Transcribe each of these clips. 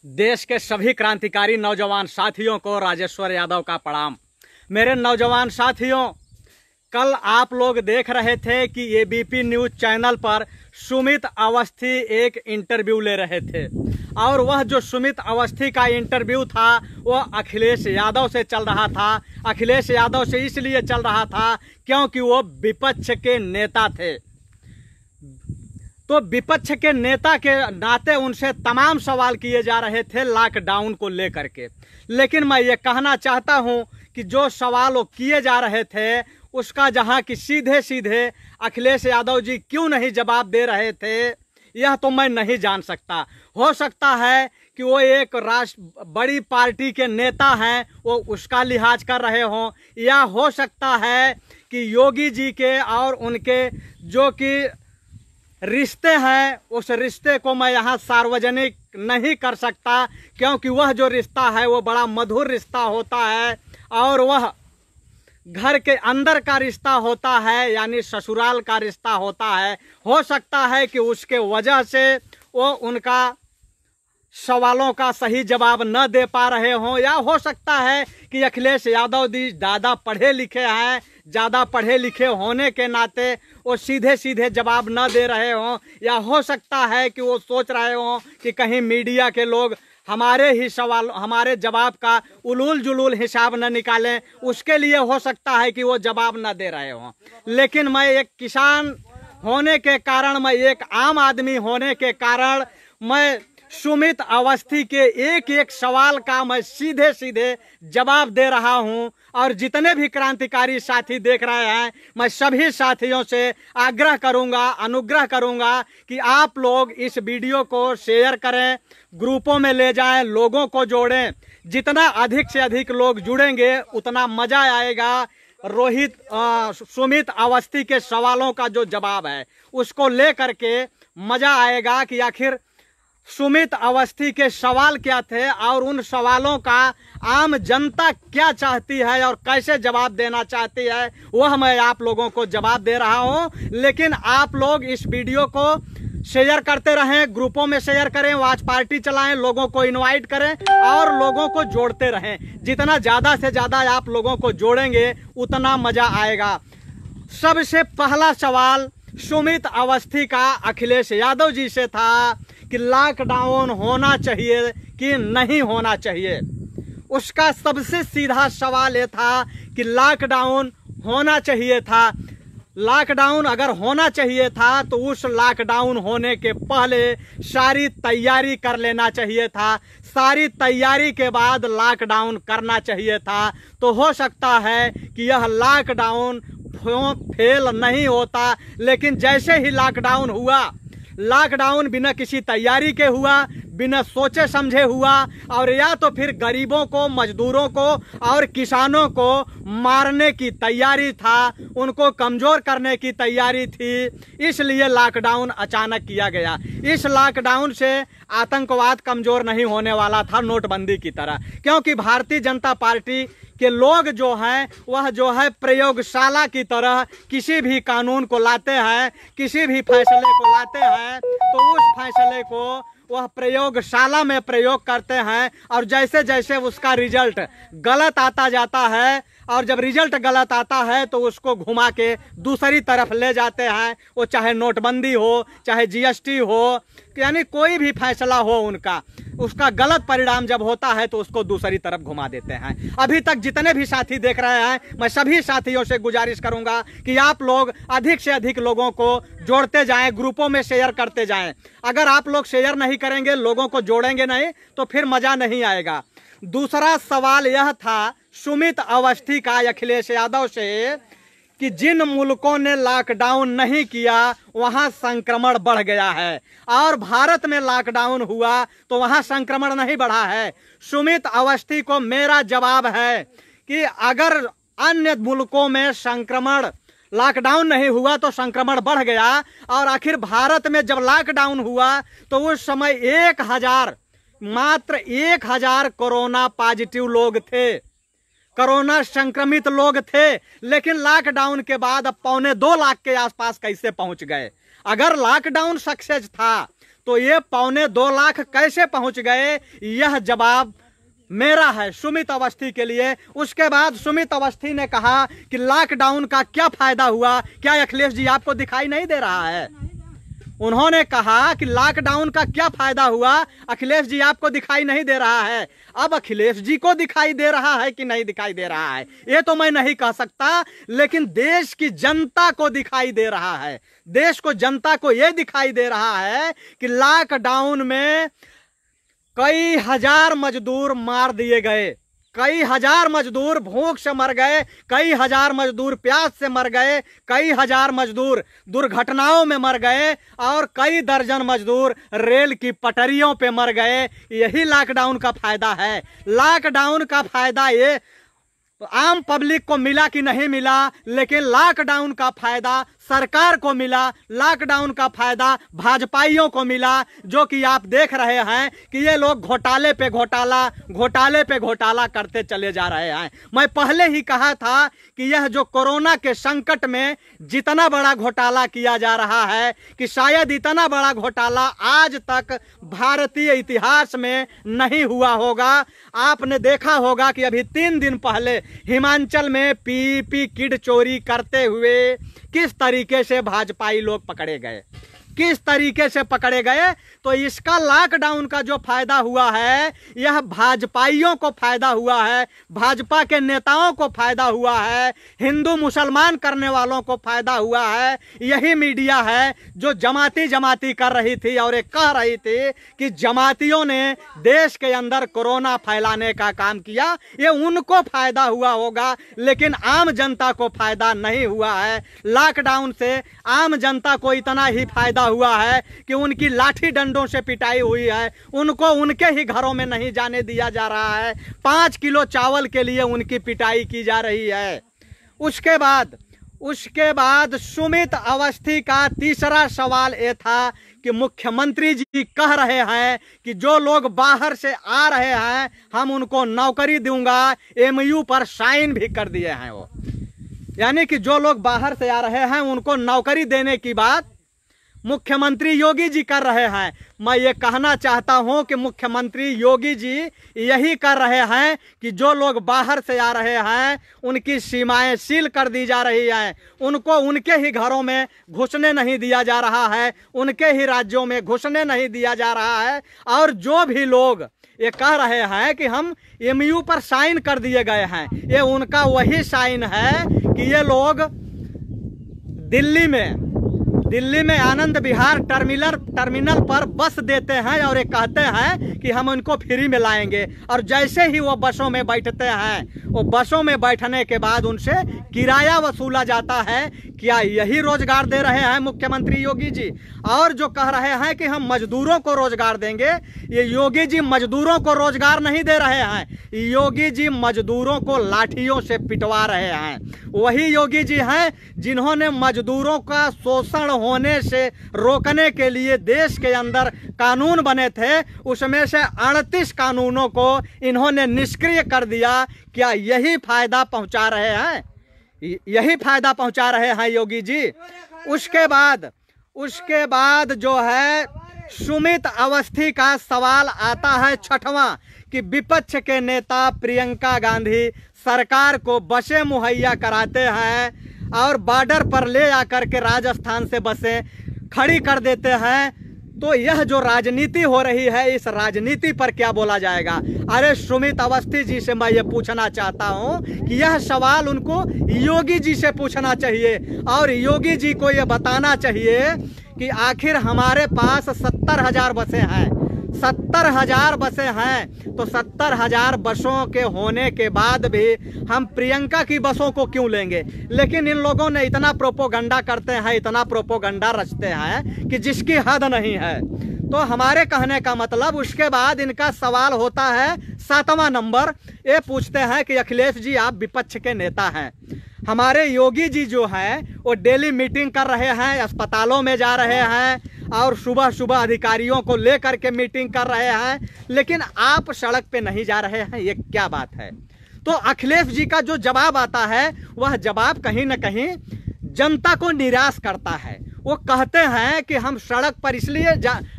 देश के सभी क्रांतिकारी नौजवान साथियों को राजेश्वर यादव का प्रणाम। मेरे नौजवान साथियों, कल आप लोग देख रहे थे कि एबीपी न्यूज चैनल पर सुमित अवस्थी एक इंटरव्यू ले रहे थे और वह जो सुमित अवस्थी का इंटरव्यू था वह अखिलेश यादव से चल रहा था। अखिलेश यादव से इसलिए चल रहा था क्योंकि वो विपक्ष के नेता थे, तो विपक्ष के नेता के नाते उनसे तमाम सवाल किए जा रहे थे लॉकडाउन को लेकर के। लेकिन मैं ये कहना चाहता हूं कि जो सवाल वो किए जा रहे थे उसका जहां कि सीधे सीधे अखिलेश यादव जी क्यों नहीं जवाब दे रहे थे, यह तो मैं नहीं जान सकता। हो सकता है कि वो एक बड़ी पार्टी के नेता हैं, वो उसका लिहाज कर रहे हों, या हो सकता है कि योगी जी के और उनके जो कि रिश्ते हैं उस रिश्ते को मैं यहाँ सार्वजनिक नहीं कर सकता, क्योंकि वह जो रिश्ता है वो बड़ा मधुर रिश्ता होता है और वह घर के अंदर का रिश्ता होता है, यानी ससुराल का रिश्ता होता है। हो सकता है कि उसके वजह से वो उनका सवालों का सही जवाब न दे पा रहे हों, या हो सकता है कि अखिलेश यादव जी ज़्यादा पढ़े लिखे हैं, ज़्यादा पढ़े लिखे होने के नाते वो सीधे सीधे जवाब न दे रहे हों, या हो सकता है कि वो सोच रहे हों कि कहीं मीडिया के लोग हमारे ही सवाल हमारे जवाब का उलूल जुलूल हिसाब न निकालें, उसके लिए हो सकता है कि वो जवाब न दे रहे हों। लेकिन मैं एक किसान होने के कारण, मैं एक आम आदमी होने के कारण, मैं सुमित अवस्थी के एक एक सवाल का मैं सीधे सीधे जवाब दे रहा हूं। और जितने भी क्रांतिकारी साथी देख रहे हैं, मैं सभी साथियों से आग्रह करूंगा, अनुग्रह करूंगा कि आप लोग इस वीडियो को शेयर करें, ग्रुपों में ले जाएं, लोगों को जोड़ें। जितना अधिक से अधिक लोग जुड़ेंगे उतना मजा आएगा। सुमित अवस्थी के सवालों का जो जवाब है उसको लेकर के मजा आएगा कि आखिर सुमित अवस्थी के सवाल क्या थे और उन सवालों का आम जनता क्या चाहती है और कैसे जवाब देना चाहती है, वह मैं आप लोगों को जवाब दे रहा हूं। लेकिन आप लोग इस वीडियो को शेयर करते रहें, ग्रुपों में शेयर करें, वॉच पार्टी चलाएं, लोगों को इनवाइट करें और लोगों को जोड़ते रहें। जितना ज़्यादा से ज़्यादा आप लोगों को जोड़ेंगे उतना मज़ा आएगा। सबसे पहला सवाल सुमित अवस्थी का अखिलेश यादव जी से था कि लॉकडाउन होना चाहिए कि नहीं होना चाहिए। उसका सबसे सीधा सवाल ये था कि लॉकडाउन होना चाहिए था। लॉकडाउन अगर होना चाहिए था तो उस लॉकडाउन होने के पहले सारी तैयारी कर लेना चाहिए था, सारी तैयारी के बाद लॉकडाउन करना चाहिए था। तो हो सकता है कि यह लॉकडाउन फेल नहीं होता। लेकिन जैसे ही लॉकडाउन हुआ, लॉकडाउन बिना किसी तैयारी के हुआ, बिना सोचे समझे हुआ, और या तो फिर गरीबों को, मजदूरों को और किसानों को मारने की तैयारी था, उनको कमजोर करने की तैयारी थी, इसलिए लॉकडाउन अचानक किया गया। इस लॉकडाउन से आतंकवाद कमजोर नहीं होने वाला था नोटबंदी की तरह, क्योंकि भारतीय जनता पार्टी के लोग जो हैं वह जो है प्रयोगशाला की तरह किसी भी कानून को लाते हैं, किसी भी फैसले को लाते हैं तो उस फैसले को वह प्रयोगशाला में प्रयोग करते हैं, और जैसे जैसे उसका रिजल्ट गलत आता जाता है और जब रिजल्ट गलत आता है तो उसको घुमा के दूसरी तरफ ले जाते हैं। वो चाहे नोटबंदी हो, चाहे जीएसटी हो, यानी कोई भी फैसला हो उनका, उसका गलत परिणाम जब होता है तो उसको दूसरी तरफ घुमा देते हैं। अभी तक जितने भी साथी देख रहे हैं, मैं सभी साथियों से गुजारिश करूंगा कि आप लोग अधिक से अधिक लोगों को जोड़ते जाएं, ग्रुपों में शेयर करते जाएं। अगर आप लोग शेयर नहीं करेंगे, लोगों को जोड़ेंगे नहीं, तो फिर मजा नहीं आएगा। दूसरा सवाल यह था सुमित अवस्थी का अखिलेश यादव से कि जिन मुल्कों ने लॉकडाउन नहीं किया वहां संक्रमण बढ़ गया है और भारत में लॉकडाउन हुआ तो वहां संक्रमण नहीं बढ़ा है। सुमित अवस्थी को मेरा जवाब है कि अगर अन्य मुल्कों में संक्रमण, लॉकडाउन नहीं हुआ तो संक्रमण बढ़ गया, और आखिर भारत में जब लॉकडाउन हुआ तो उस समय मात्र 1000 कोरोना पॉजिटिव लोग थे, कोरोना संक्रमित लोग थे। लेकिन लॉकडाउन के बाद अब 2.25 लाख के आसपास कैसे पहुंच गए? अगर लॉकडाउन सक्सेस था तो ये 1.25 लाख कैसे पहुंच गए, यह जवाब मेरा है सुमित अवस्थी के लिए। उसके बाद सुमित अवस्थी ने कहा कि लॉकडाउन का क्या फायदा हुआ, क्या अखिलेश जी आपको दिखाई नहीं दे रहा है? उन्होंने कहा कि लॉकडाउन का क्या फायदा हुआ, अखिलेश जी आपको दिखाई नहीं दे रहा है। अब अखिलेश जी को दिखाई दे रहा है कि नहीं दिखाई दे रहा है ये तो मैं नहीं कह सकता, लेकिन देश की जनता को दिखाई दे रहा है। देश को, जनता को यह दिखाई दे रहा है कि लॉकडाउन में कई हजार मजदूर मार दिए गए, कई हजार मजदूर भूख से मर गए, कई हजार मजदूर प्यास से मर गए, कई हजार मजदूर दुर्घटनाओं में मर गए और कई दर्जन मजदूर रेल की पटरियों पे मर गए। यही लॉकडाउन का फायदा है। लॉकडाउन का फायदा ये आम पब्लिक को मिला कि नहीं मिला, लेकिन लॉकडाउन का फायदा सरकार को मिला, लॉकडाउन का फायदा भाजपाइयों को मिला, जो कि आप देख रहे हैं कि ये लोग घोटाले पे घोटाला, घोटाले पे घोटाला करते चले जा रहे हैं। मैं पहले ही कहा था कि यह जो कोरोना के संकट में जितना बड़ा घोटाला किया जा रहा है कि शायद इतना बड़ा घोटाला आज तक भारतीय इतिहास में नहीं हुआ होगा। आपने देखा होगा कि अभी 3 दिन पहले हिमाचल में पीपीई किट चोरी करते हुए किस तरीके से भाजपाई लोग पकड़े गए, किस तरीके से पकड़े गए। तो इसका लॉकडाउन का जो फायदा हुआ है, यह भाजपाइयों को फायदा हुआ है, भाजपा के नेताओं को फायदा हुआ है, हिंदू मुसलमान करने वालों को फायदा हुआ है। यही मीडिया है जो जमाती कर रही थी और एक कह रही थी कि जमातियों ने देश के अंदर कोरोना फैलाने का काम किया, ये उनको फायदा हुआ होगा, लेकिन आम जनता को फायदा नहीं हुआ है। लॉकडाउन से आम जनता को इतना ही फायदा हुआ है कि उनकी लाठी डंडों से पिटाई हुई है, उनको उनके ही घरों में नहीं जाने दिया जा रहा है, 5 किलो चावल के लिए उनकी पिटाई की जा रही है। उसके बाद सुमित अवस्थी का तीसरा सवाल यह था कि मुख्यमंत्री जी कह रहे हैं कि जो लोग बाहर से आ रहे हैं हम उनको नौकरी दूंगा, MOU पर साइन भी कर दिए हैं वो, यानी कि जो लोग बाहर से आ रहे हैं उनको नौकरी देने की बात मुख्यमंत्री योगी जी कर रहे हैं। मैं ये कहना चाहता हूं कि मुख्यमंत्री योगी जी यही कर रहे हैं कि जो लोग बाहर से आ रहे हैं उनकी सीमाएं सील कर दी जा रही हैं, उनको उनके ही घरों में घुसने नहीं दिया जा रहा है, उनके ही राज्यों में घुसने नहीं दिया जा रहा है। और जो भी लोग ये कह रहे हैं कि हम MOU पर साइन कर दिए गए हैं, ये उनका वही साइन है कि ये लोग दिल्ली में आनंद विहार टर्मिनल पर बस देते हैं और ये कहते हैं कि हम उनको फ्री में लाएंगे, और जैसे ही वो बसों में बैठते हैं, वो बसों में बैठने के बाद उनसे किराया वसूला जाता है। क्या यही रोजगार दे रहे हैं मुख्यमंत्री योगी जी? और जो कह रहे हैं कि हम मजदूरों को रोजगार देंगे, ये योगी जी मजदूरों को रोजगार नहीं दे रहे हैं, योगी जी मजदूरों को लाठियों से पिटवा रहे हैं। वही योगी जी हैं जिन्होंने मजदूरों का शोषण होने से रोकने के लिए देश के अंदर कानून बने थे, उसमें से 38 कानूनों को इन्होंने निष्क्रिय कर दिया। क्या यही फायदा पहुंचा रहे हैं? यही फायदा पहुंचा रहे हैं योगी जी। उसके बाद जो है सुमित अवस्थी का सवाल आता है 6वां कि विपक्ष के नेता प्रियंका गांधी सरकार को बसें मुहैया कराते हैं और बॉर्डर पर ले आकर के राजस्थान से बसें खड़ी कर देते हैं, तो यह जो राजनीति हो रही है इस राजनीति पर क्या बोला जाएगा? अरे सुमित अवस्थी जी से मैं ये पूछना चाहता हूँ कि यह सवाल उनको योगी जी से पूछना चाहिए और योगी जी को ये बताना चाहिए कि आखिर हमारे पास 70,000 बसें हैं, 70,000 बसें हैं, तो 70,000 बसों के होने के बाद भी हम प्रियंका की बसों को क्यों लेंगे? लेकिन इन लोगों ने इतना प्रोपोगंडा करते हैं, इतना प्रोपोगंडा रचते हैं कि जिसकी हद नहीं है। तो हमारे कहने का मतलब, उसके बाद इनका सवाल होता है 7वां नंबर, ये पूछते हैं कि अखिलेश जी आप विपक्ष के नेता हैं, हमारे योगी जी जो हैं वो डेली मीटिंग कर रहे हैं, अस्पतालों में जा रहे हैं और सुबह सुबह अधिकारियों को लेकर के मीटिंग कर रहे हैं, लेकिन आप सड़क पे नहीं जा रहे हैं, ये क्या बात है? तो अखिलेश जी का जो जवाब आता है वह जवाब कहीं ना कहीं जनता को निराश करता है। वो कहते हैं कि हम सड़क पर इसलिए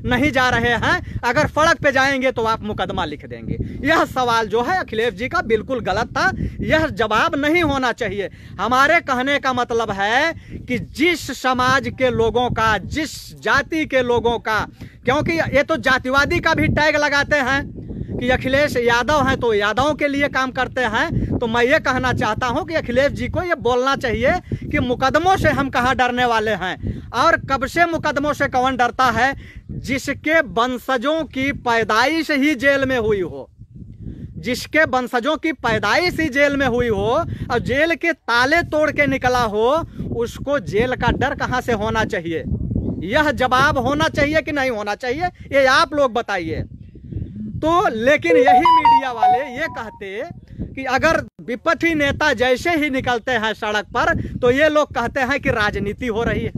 नहीं जा रहे हैं, अगर सड़क पे जाएंगे तो आप मुकदमा लिख देंगे। यह सवाल जो है अखिलेश जी का बिल्कुल गलत था, यह जवाब नहीं होना चाहिए। हमारे कहने का मतलब है कि जिस समाज के लोगों का, जिस जाति के लोगों का, क्योंकि ये तो जातिवादी का भी टैग लगाते हैं कि अखिलेश यादव हैं तो यादवों के लिए काम करते हैं। तो मैं ये कहना चाहता हूं कि अखिलेश जी को ये बोलना चाहिए कि मुकदमों से हम कहाँ डरने वाले हैं। और कब से मुकदमों से कौन डरता है? जिसके वंशजों की पैदाइश ही जेल में हुई हो, जिसके वंशजों की पैदाइश ही जेल में हुई हो और जेल के ताले तोड़ के निकला हो, उसको जेल का डर कहाँ से होना चाहिए? यह जवाब होना चाहिए कि नहीं होना चाहिए, ये आप लोग बताइए। तो लेकिन यही मीडिया वाले ये कहते कि अगर विपक्षी नेता जैसे ही निकलते हैं सड़क पर तो ये लोग कहते हैं कि राजनीति हो रही है,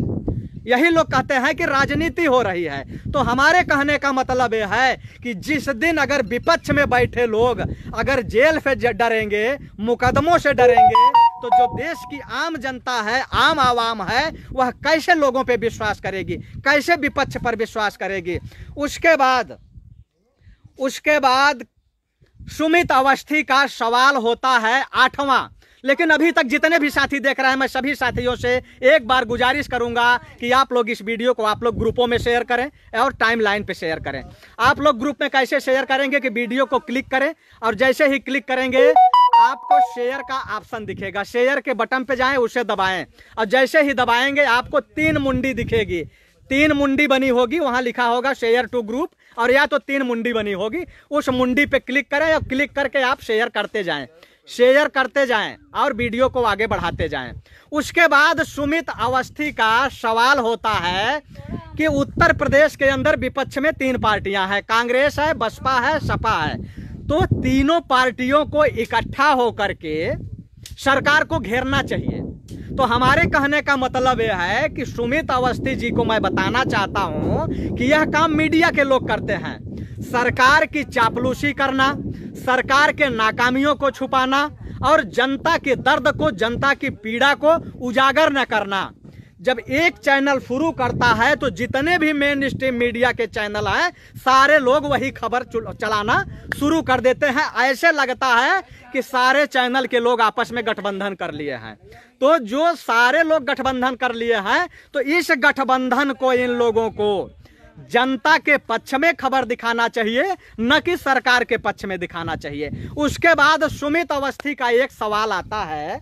यही लोग कहते हैं कि राजनीति हो रही है। तो हमारे कहने का मतलब यह है कि जिस दिन अगर विपक्ष में बैठे लोग अगर जेल से डरेंगे, मुकदमों से डरेंगे, तो जो देश की आम जनता है, आम आवाम है, वह कैसे लोगों पे विश्वास करेगी, कैसे विपक्ष पर विश्वास करेगी? उसके बाद सुमित अवस्थी का सवाल होता है 8वां। लेकिन अभी तक जितने भी साथी देख रहे हैं, मैं सभी साथियों से एक बार गुजारिश करूंगा कि आप लोग इस वीडियो को आप लोग ग्रुपों में शेयर करें और टाइमलाइन पे शेयर करें। आप लोग ग्रुप में कैसे शेयर करेंगे कि वीडियो को क्लिक करें और जैसे ही क्लिक करेंगे आपको शेयर का ऑप्शन दिखेगा, शेयर के बटन पे जाएं, उसे दबाएं और जैसे ही दबाएंगे आपको 3 मुंडी दिखेगी, 3 मुंडी बनी होगी, वहां लिखा होगा शेयर टू ग्रुप, और या तो 3 मुंडी बनी होगी, उस मुंडी पे क्लिक करें और क्लिक करके आप शेयर करते जाएं, शेयर करते जाएं और वीडियो को आगे बढ़ाते जाएं। उसके बाद सुमित अवस्थी का सवाल होता है कि उत्तर प्रदेश के अंदर विपक्ष में 3 पार्टियां हैं, कांग्रेस है, बसपा है, सपा है। तो तीनों पार्टियों को इकट्ठा होकर के सरकार को घेरना चाहिए। तो हमारे कहने का मतलब यह है कि सुमित अवस्थी जी को मैं बताना चाहता हूं कि यह काम मीडिया के लोग करते हैं, सरकार की चापलूसी करना, सरकार के नाकामियों को छुपाना और जनता के दर्द को, जनता की पीड़ा को उजागर न करना। जब एक चैनल शुरू करता है तो जितने भी मेन स्ट्रीम मीडिया के चैनल हैं सारे लोग वही खबर चलाना शुरू कर देते हैं। ऐसे लगता है कि सारे चैनल के लोग आपस में गठबंधन कर लिए हैं। तो जो सारे लोग गठबंधन कर लिए हैं तो इस गठबंधन को, इन लोगों को जनता के पक्ष में खबर दिखाना चाहिए, न कि सरकार के पक्ष में दिखाना चाहिए। उसके बाद सुमित अवस्थी का एक सवाल आता है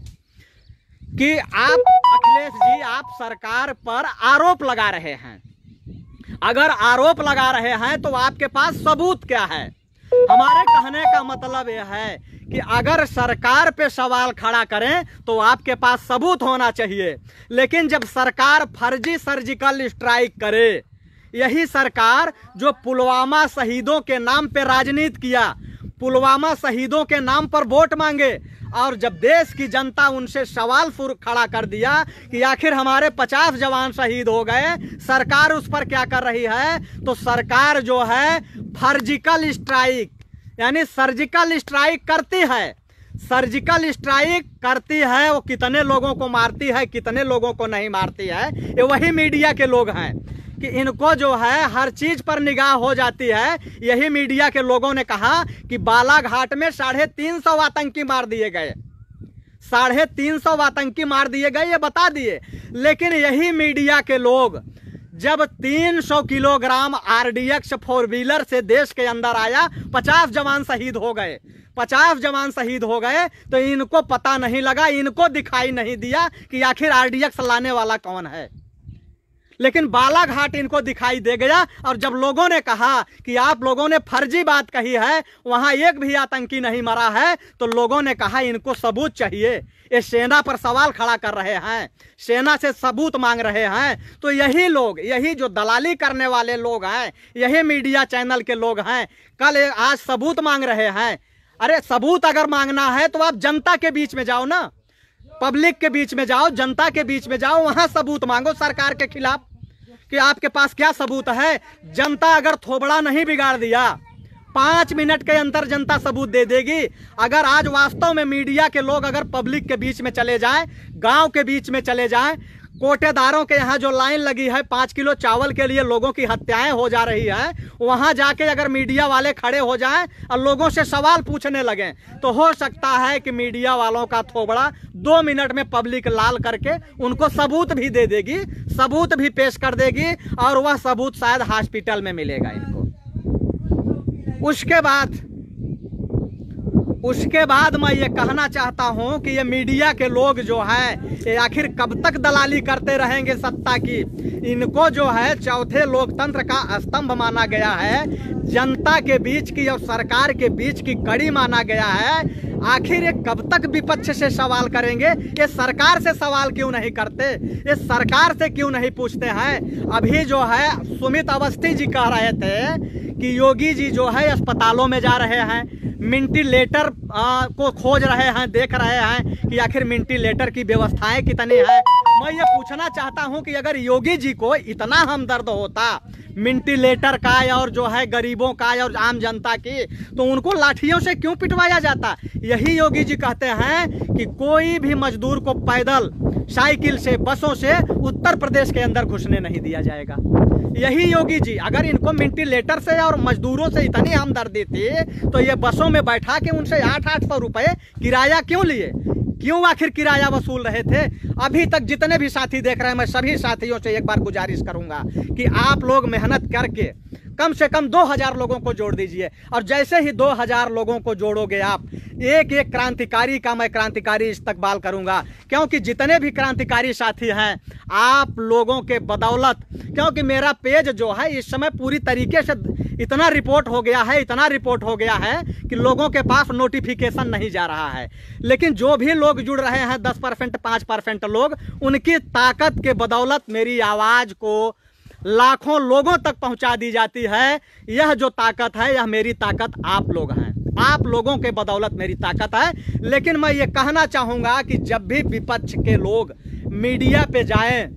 कि आप अखिलेश जी, आप सरकार पर आरोप लगा रहे हैं, अगर आरोप लगा रहे हैं तो आपके पास सबूत क्या है? हमारे कहने का मतलब यह है कि अगर सरकार पे सवाल खड़ा करें तो आपके पास सबूत होना चाहिए। लेकिन जब सरकार फर्जी सर्जिकल स्ट्राइक करे, यही सरकार जो पुलवामा शहीदों के नाम पे राजनीति किया, पुलवामा शहीदों के नाम पर वोट मांगे, और जब देश की जनता उनसे सवाल खड़ा कर दिया कि आखिर हमारे 50 जवान शहीद हो गए, सरकार उस पर क्या कर रही है? तो सरकार जो है फर्जिकल स्ट्राइक यानी सर्जिकल स्ट्राइक करती है, सर्जिकल स्ट्राइक करती है। वो कितने लोगों को मारती है, कितने लोगों को नहीं मारती है, ये वही मीडिया के लोग हैं कि इनको जो है हर चीज पर निगाह हो जाती है। यही मीडिया के लोगों ने कहा कि बालाघाट में 350 आतंकी मार दिए गए, 350 आतंकी मार दिए गए, ये बता दिए। लेकिन यही मीडिया के लोग जब 300 किलोग्राम RDX 4 व्हीलर से देश के अंदर आया, 50 जवान शहीद हो गए, 50 जवान शहीद हो गए, तो इनको पता नहीं लगा, इनको दिखाई नहीं दिया कि आखिर RDX लाने वाला कौन है। लेकिन बालाघाट इनको दिखाई दे गया। और जब लोगों ने कहा कि आप लोगों ने फर्जी बात कही है, वहां एक भी आतंकी नहीं मरा है, तो लोगों ने कहा इनको सबूत चाहिए। ये सेना पर सवाल खड़ा कर रहे हैं, सेना से सबूत मांग रहे हैं। तो यही लोग, यही जो दलाली करने वाले लोग हैं, यही मीडिया चैनल के लोग हैं, कल आज सबूत मांग रहे हैं। अरे सबूत अगर मांगना है तो आप जनता के बीच में जाओ ना, पब्लिक के बीच में जाओ, जनता के बीच में जाओ, वहां सबूत मांगो सरकार के खिलाफ कि आपके पास क्या सबूत है। जनता अगर थोबड़ा नहीं बिगाड़ दिया, 5 मिनट के अंदर जनता सबूत दे देगी। अगर आज वास्तव में मीडिया के लोग अगर पब्लिक के बीच में चले जाएं, गांव के बीच में चले जाएं, कोटेदारों के यहाँ जो लाइन लगी है 5 किलो चावल के लिए लोगों की हत्याएं हो जा रही है, वहां जाके अगर मीडिया वाले खड़े हो जाएं और लोगों से सवाल पूछने लगें तो हो सकता है कि मीडिया वालों का थोबड़ा 2 मिनट में पब्लिक लाल करके उनको सबूत भी दे देगी, सबूत भी पेश कर देगी और वह सबूत शायद हॉस्पिटल में मिलेगा इनको। उसके बाद मैं ये कहना चाहता हूं कि ये मीडिया के लोग जो है ये आखिर कब तक दलाली करते रहेंगे सत्ता की। इनको जो है चौथे लोकतंत्र का स्तंभ माना गया है, जनता के बीच की और सरकार के बीच की कड़ी माना गया है। आखिर ये कब तक विपक्ष से सवाल करेंगे? ये सरकार से सवाल क्यों नहीं करते? ये सरकार से क्यों नहीं पूछते हैं? अभी जो है सुमित अवस्थी जी कह रहे थे कि योगी जी जो है अस्पतालों में जा रहे हैं, वेंटिलेटर को खोज रहे हैं, देख रहे हैं कि आखिर वेंटिलेटर की व्यवस्थाएं कितनी है। मैं ये पूछना चाहता हूं कि अगर योगी जी को इतना हमदर्द होता वेंटिलेटर का और जो है गरीबों का और आम जनता की, तो उनको लाठियों से क्यों पिटवाया जाता? यही योगी जी कहते हैं कि कोई भी मजदूर को पैदल, साइकिल से, बसों से उत्तर प्रदेश के अंदर घुसने नहीं दिया जाएगा। यही योगी जी अगर इनको वेंटिलेटर से और मजदूरों से इतनी हमदर्दी थी तो ये बसों में बैठा के उनसे 800 रुपए किराया क्यों लिए? क्यों आखिर किराया वसूल रहे थे? अभी तक जितने भी साथी देख रहे हैं, मैं सभी साथियों से एक बार गुजारिश करूंगा कि आप लोग मेहनत करके कम से कम 2000 लोगों को जोड़ दीजिए, और जैसे ही 2000 लोगों को जोड़ोगे आप, एक एक क्रांतिकारी का मैं क्रांतिकारी इस्तकबाल करूंगा। क्योंकि जितने भी क्रांतिकारी साथी हैं आप लोगों के बदौलत, क्योंकि मेरा पेज जो है इस समय पूरी तरीके से इतना रिपोर्ट हो गया है कि लोगों के पास नोटिफिकेशन नहीं जा रहा है। लेकिन जो भी लोग जुड़ रहे हैं 10%, 5% लोग, उनकी ताकत के बदौलत मेरी आवाज को लाखों लोगों तक पहुंचा दी जाती है। यह जो ताकत है, यह मेरी ताकत आप लोग हैं, आप लोगों के बदौलत मेरी ताकत है। लेकिन मैं ये कहना चाहूंगा कि जब भी विपक्ष के लोग मीडिया पे जाएं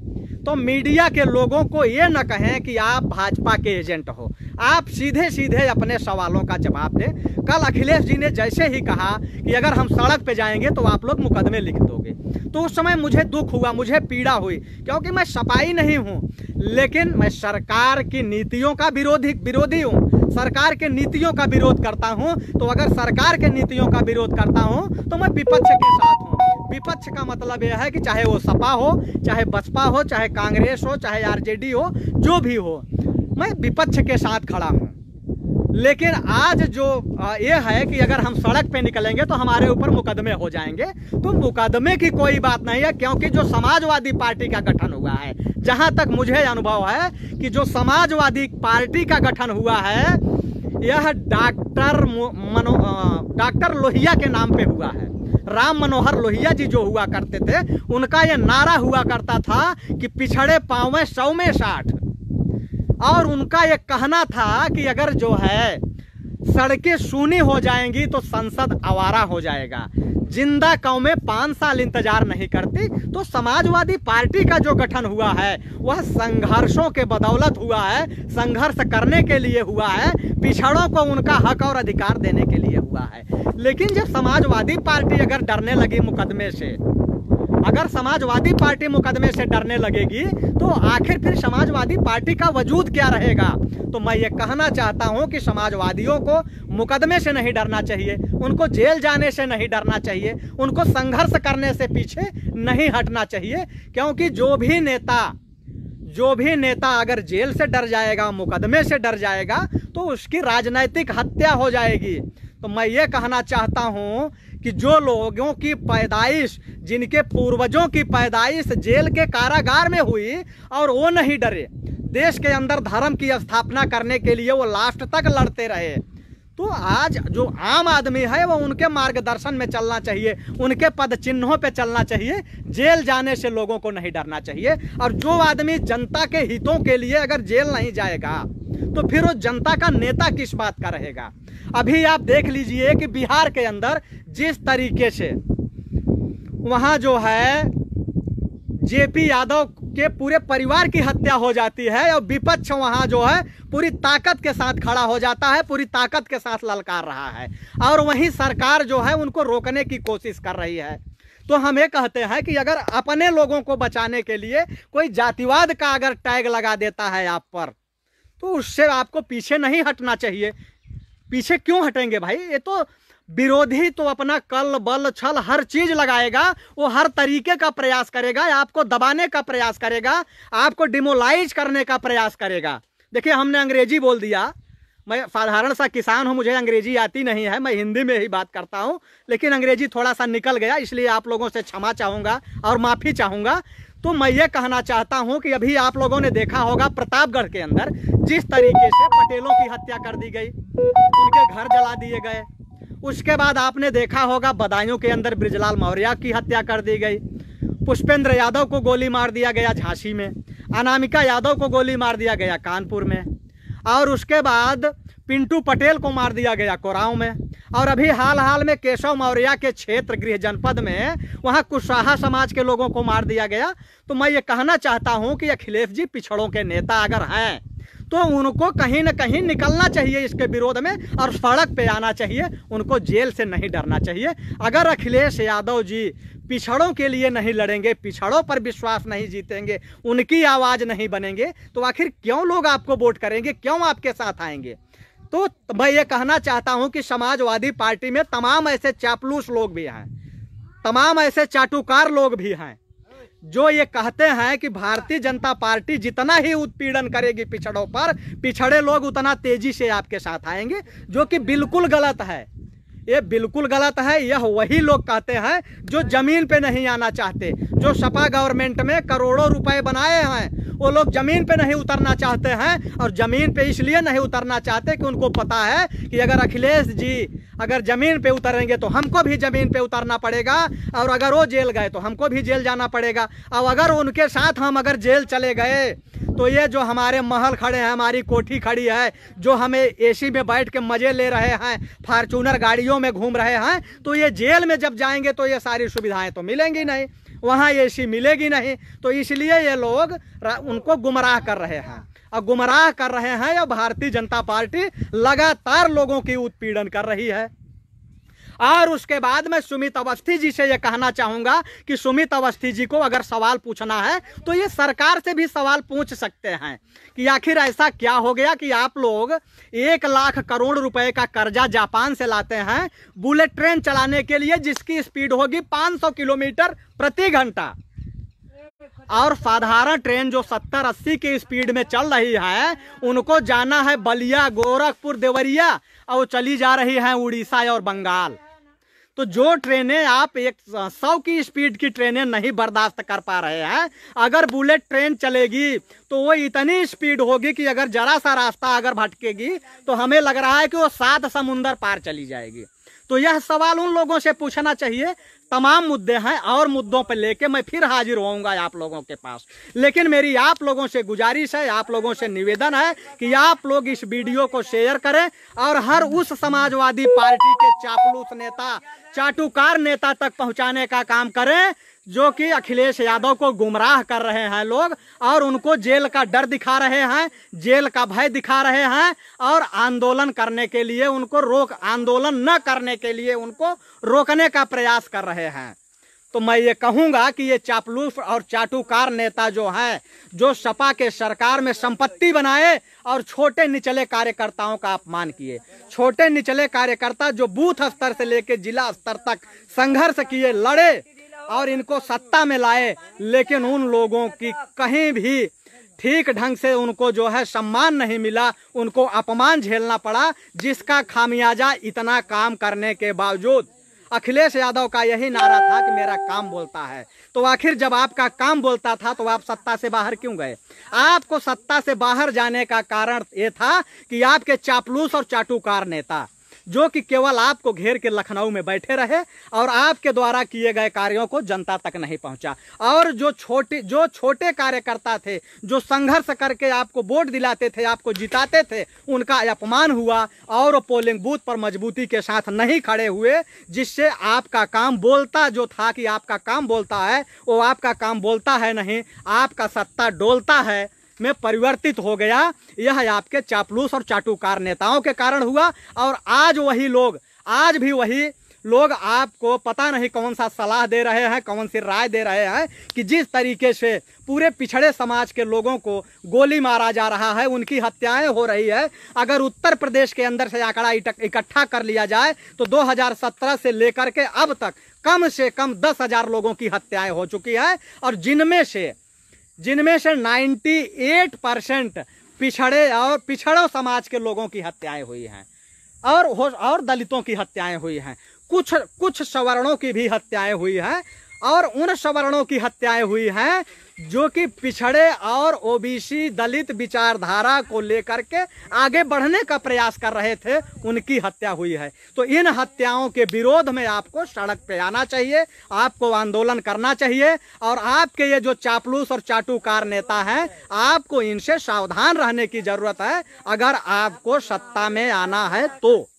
तो मीडिया के लोगों को ये न कहें कि आप भाजपा के एजेंट हो, आप सीधे सीधे अपने सवालों का जवाब दें। कल अखिलेश जी ने जैसे ही कहा कि अगर हम सड़क पे जाएंगे तो आप लोग मुकदमे लिख दोगे, तो उस समय मुझे दुख हुआ, मुझे पीड़ा हुई, क्योंकि मैं सपाई नहीं हूं, लेकिन मैं सरकार की नीतियों का विरोधी हूं, सरकार के नीतियों का विरोध करता हूं। तो अगर सरकार के नीतियों का विरोध करता हूं तो मैं विपक्ष के साथ हूं। विपक्ष का मतलब यह है कि चाहे वो सपा हो, चाहे बसपा हो, चाहे कांग्रेस हो, चाहे आरजेडी हो, जो भी हो, मैं विपक्ष के साथ खड़ा हूं। लेकिन आज जो ये है कि अगर हम सड़क पे निकलेंगे तो हमारे ऊपर मुकदमे हो जाएंगे, तो मुकदमे की कोई बात नहीं है, क्योंकि जो समाजवादी पार्टी का गठन हुआ है, जहां तक मुझे अनुभव है कि जो समाजवादी पार्टी का गठन हुआ है यह डॉक्टर लोहिया के नाम पे हुआ है। राम मनोहर लोहिया जी जो हुआ करते थे, उनका यह नारा हुआ करता था कि पिछड़े पांव 100 में 60, और उनका यह कहना था कि अगर जो है सड़कें सूनी हो जाएंगी तो संसद आवारा हो जाएगा, जिंदा कौमें 5 साल इंतजार नहीं करती। तो समाजवादी पार्टी का जो गठन हुआ है वह संघर्षों के बदौलत हुआ है, संघर्ष करने के लिए हुआ है, पिछड़ों को उनका हक और अधिकार देने के लिए हुआ है। लेकिन जब समाजवादी पार्टी अगर डरने लगी मुकदमे से, अगर समाजवादी पार्टी मुकदमे से डरने लगेगी तो आखिर फिर समाजवादी पार्टी का वजूद क्या रहेगा? तो मैं ये कहना चाहता हूं कि समाजवादियों को मुकदमे से नहीं डरना चाहिए, उनको जेल जाने से नहीं डरना चाहिए, उनको संघर्ष करने से पीछे नहीं हटना चाहिए। क्योंकि जो भी नेता अगर जेल से डर जाएगा, मुकदमे से डर जाएगा, तो उसकी राजनीतिक हत्या हो जाएगी। तो मैं ये कहना चाहता हूं कि जो लोगों की पैदाइश, जिनके पूर्वजों की पैदाइश जेल के कारागार में हुई और वो नहीं डरे, देश के अंदर धर्म की स्थापना करने के लिए वो लास्ट तक लड़ते रहे, तो आज जो आम आदमी है वो उनके मार्गदर्शन में चलना चाहिए, उनके पद चिन्हों पे चलना चाहिए, जेल जाने से लोगों को नहीं डरना चाहिए। और जो आदमी जनता के हितों के लिए अगर जेल नहीं जाएगा तो फिर वो जनता का नेता किस बात का रहेगा? अभी आप देख लीजिए कि बिहार के अंदर जिस तरीके से वहां जो है जेपी यादव के पूरे परिवार की हत्या हो जाती है और विपक्ष वहां जो है पूरी ताकत के साथ खड़ा हो जाता है, पूरी ताकत के साथ ललकार रहा है, और वहीं सरकार जो है उनको रोकने की कोशिश कर रही है। तो हम ये कहते हैं कि अगर अपने लोगों को बचाने के लिए कोई जातिवाद का अगर टैग लगा देता है आप पर, तो उससे आपको पीछे नहीं हटना चाहिए। पीछे क्यों हटेंगे भाई? ये तो विरोधी तो अपना कल बल छल हर चीज लगाएगा, वो हर तरीके का प्रयास करेगा, आपको दबाने का प्रयास करेगा, आपको डिमोलाइज करने का प्रयास करेगा। देखिए, हमने अंग्रेजी बोल दिया, मैं साधारण सा किसान हूं, मुझे अंग्रेजी आती नहीं है, मैं हिंदी में ही बात करता हूं, लेकिन अंग्रेजी थोड़ा सा निकल गया, इसलिए आप लोगों से क्षमा चाहूँगा और माफ़ी चाहूँगा। तो मैं ये कहना चाहता हूं कि अभी आप लोगों ने देखा होगा प्रतापगढ़ के अंदर जिस तरीके से पटेलों की हत्या कर दी गई, उनके घर जला दिए गए। उसके बाद आपने देखा होगा बदायूं के अंदर बृजलाल मौर्य की हत्या कर दी गई, पुष्पेंद्र यादव को गोली मार दिया गया झांसी में, अनामिका यादव को गोली मार दिया गया कानपुर में, और उसके बाद पिंटू पटेल को मार दिया गया कोरांव में, और अभी हाल में केशव मौर्य के क्षेत्र गृह जनपद में वहाँ कुशवाहा समाज के लोगों को मार दिया गया। तो मैं ये कहना चाहता हूँ कि अखिलेश जी पिछड़ों के नेता अगर हैं तो उनको कहीं न कहीं निकलना चाहिए इसके विरोध में और सड़क पे आना चाहिए, उनको जेल से नहीं डरना चाहिए। अगर अखिलेश यादव जी पिछड़ों के लिए नहीं लड़ेंगे, पिछड़ों पर विश्वास नहीं जीतेंगे, उनकी आवाज़ नहीं बनेंगे, तो आखिर क्यों लोग आपको वोट करेंगे, क्यों आपके साथ आएंगे? तो मैं ये कहना चाहता हूं कि समाजवादी पार्टी में तमाम ऐसे चापलूस लोग भी हैं, तमाम ऐसे चाटुकार लोग भी हैं जो ये कहते हैं कि भारतीय जनता पार्टी जितना ही उत्पीड़न करेगी पिछड़ों पर, पिछड़े लोग उतना तेजी से आपके साथ आएंगे, जो कि बिल्कुल गलत है। ये बिल्कुल गलत है। यह वही लोग कहते हैं जो जमीन पे नहीं आना चाहते, जो सपा गवर्नमेंट में करोड़ों रुपए बनाए हैं, वो लोग जमीन पे नहीं उतरना चाहते हैं। और जमीन पे इसलिए नहीं उतरना चाहते कि उनको पता है कि अगर अखिलेश जी अगर जमीन पे उतरेंगे तो हमको भी जमीन पे उतरना पड़ेगा, और अगर वो जेल गए तो हमको भी जेल जाना पड़ेगा। और अगर उनके साथ हम अगर जेल चले गए तो ये जो हमारे महल खड़े हैं, हमारी कोठी खड़ी है, जो हमें एसी में बैठ के मजे ले रहे हैं, फॉर्च्यूनर गाड़ियों में घूम रहे हैं, तो ये जेल में जब जाएंगे तो ये सारी सुविधाएं तो मिलेंगी नहीं, वहाँ एसी मिलेगी नहीं। तो इसलिए ये लोग उनको गुमराह कर रहे हैं, और गुमराह कर रहे हैं। या भारतीय जनता पार्टी लगातार लोगों की उत्पीड़न कर रही है। और उसके बाद मैं सुमित अवस्थी जी से यह कहना चाहूंगा कि सुमित अवस्थी जी को अगर सवाल पूछना है तो ये सरकार से भी सवाल पूछ सकते हैं कि आखिर ऐसा क्या हो गया कि आप लोग 1 लाख करोड़ रुपए का कर्जा जापान से लाते हैं बुलेट ट्रेन चलाने के लिए, जिसकी स्पीड होगी 500 किलोमीटर प्रति घंटा, और साधारण ट्रेन जो 70-80 की स्पीड में चल रही है उनको जाना है बलिया, गोरखपुर, देवरिया, और चली जा रही हैं उड़ीसा और बंगाल। तो जो ट्रेनें आप 100 की स्पीड की ट्रेनें नहीं बर्दाश्त कर पा रहे हैं, अगर बुलेट ट्रेन चलेगी तो वो इतनी स्पीड होगी कि अगर जरा सा रास्ता अगर भटकेगी तो हमें लग रहा है कि वो 7 समुंदर पार चली जाएगी। तो यह सवाल उन लोगों से पूछना चाहिए। तमाम मुद्दे हैं और मुद्दों पर लेके मैं फिर हाजिर होऊंगा आप लोगों के पास, लेकिन मेरी आप लोगों से गुजारिश है, आप लोगों से निवेदन है कि आप लोग इस वीडियो को शेयर करें और हर उस समाजवादी पार्टी के चापलूस नेता, चाटुकार नेता तक पहुंचाने का काम करें जो कि अखिलेश यादव को गुमराह कर रहे हैं लोग, और उनको जेल का डर दिखा रहे हैं, जेल का भय दिखा रहे हैं, और आंदोलन करने के लिए उनको आंदोलन न करने के लिए उनको रोकने का प्रयास कर रहे हैं। तो मैं ये कहूँगा कि ये चापलूस और चाटुकार नेता जो हैं, जो सपा के सरकार में संपत्ति बनाए और छोटे निचले कार्यकर्ताओं का अपमान किए, छोटे निचले कार्यकर्ता जो बूथ स्तर से लेकर जिला स्तर तक संघर्ष किए, लड़े और इनको सत्ता में लाए, लेकिन उन लोगों की कहीं भी ठीक ढंग से उनको जो है सम्मान नहीं मिला, उनको अपमान झेलना पड़ा, जिसका खामियाजा इतना काम करने के बावजूद अखिलेश यादव का यही नारा था कि मेरा काम बोलता है। तो आखिर जब आपका काम बोलता था तो आप सत्ता से बाहर क्यों गए? आपको सत्ता से बाहर जाने का कारण ये था कि आपके चापलूस और चाटुकार नेता जो कि केवल आपको घेर के लखनऊ में बैठे रहे और आपके द्वारा किए गए कार्यों को जनता तक नहीं पहुंचा, और जो छोटे कार्यकर्ता थे, जो संघर्ष करके आपको वोट दिलाते थे, आपको जिताते थे, उनका अपमान हुआ और पोलिंग बूथ पर मजबूती के साथ नहीं खड़े हुए, जिससे आपका काम बोलता जो था कि आपका काम बोलता है, वो आपका काम बोलता है नहीं, आपका सत्ता डोलता है में परिवर्तित हो गया। यह आपके चापलूस और चाटुकार नेताओं के कारण हुआ। और आज वही लोग, आज भी वही लोग आपको पता नहीं कौन सा सलाह दे रहे हैं, कौन सी राय दे रहे हैं कि जिस तरीके से पूरे पिछड़े समाज के लोगों को गोली मारा जा रहा है, उनकी हत्याएं हो रही है। अगर उत्तर प्रदेश के अंदर से आंकड़ा इकट्ठा कर लिया जाए तो 2017 से लेकर के अब तक कम से कम 10,000 लोगों की हत्याएं हो चुकी है, और जिनमें से 98% पिछड़ों समाज के लोगों की हत्याएं हुई हैं, और दलितों की हत्याएं हुई हैं। कुछ सवर्णों की भी हत्याएं हुई हैं, और उन सवर्णों की हत्याएं हुई हैं जो कि पिछड़े और ओबीसी दलित विचारधारा को लेकर के आगे बढ़ने का प्रयास कर रहे थे, उनकी हत्या हुई है। तो इन हत्याओं के विरोध में आपको सड़क पे आना चाहिए, आपको आंदोलन करना चाहिए, और आपके ये जो चापलूस और चाटुकार नेता हैं, आपको इनसे सावधान रहने की जरूरत है अगर आपको सत्ता में आना है तो।